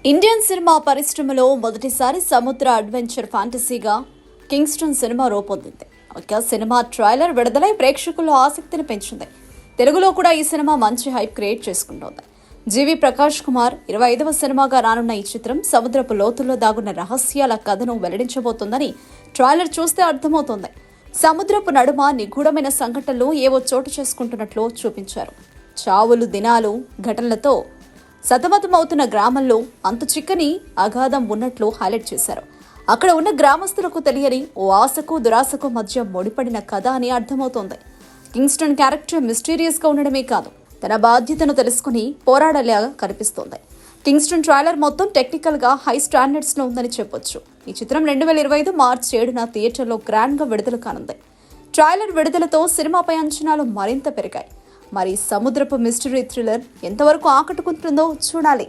Indian cinema పరిశ్రమలో మొదటిసారి సముద్ర అడ్వెంచర్ ఫ్యాంటసీగా కింగ్స్టన్ సినిమా రూపొందింది. ఒక సినిమా ట్రైలర్ విడుదలై ప్రేక్షకుల్లో ఆసక్తిని పెంచింది. తెలుగులో కూడా ఈ సినిమా మంచి హైప్ క్రియేట్ చేసుకుంటోంది. జీవి ప్రకాష్ కుమార్ 25వ సినిమాగా రానున్న ఈ చిత్రం సముద్రపు లోతుల్లో దాగున్న రహస్యాల కథను వెల్లడించబోతోందని ట్రైలర్ చూస్తే అర్థమవుతోంది. సముద్రపు నడుమ నిగూఢమైన సంఘటనలు ఏవో చోటు చేసుకుంటున్నట్లు చూపించారు. చావులు, దినాలు, ఘటనలతో సతమతమవుతున్న గ్రామంలో అంతు చిక్కని అగాధం ఉన్నట్లు హైలైట్ చేశారు. అక్కడ ఉన్న గ్రామస్తులకు తెలియని ఓ ఆశకు దురాశకు మధ్య ముడిపడిన కథ అని అర్థమవుతోంది. కింగ్స్టన్ క్యారెక్టర్ మిస్టీరియస్ గా ఉండడమే కాదు, తన బాధ్యతను తెలుసుకుని పోరాడేలాగా కనిపిస్తోంది. కింగ్స్టన్ ట్రైలర్ మొత్తం టెక్నికల్ గా హై స్టాండర్డ్స్ లో ఉందని చెప్పొచ్చు. ఈ చిత్రం 2025 మార్చి 7న థియేటర్లో గ్రాండ్ గా విడుదల కానుంది. ట్రైలర్ విడుదలతో సినిమాపై అంచనాలు మరింత పెరిగాయి. మరి సముద్రపు మిస్టరీ థ్రిల్లర్ ఎంతవరకు ఆకట్టుకుంటుందో చూడాలి.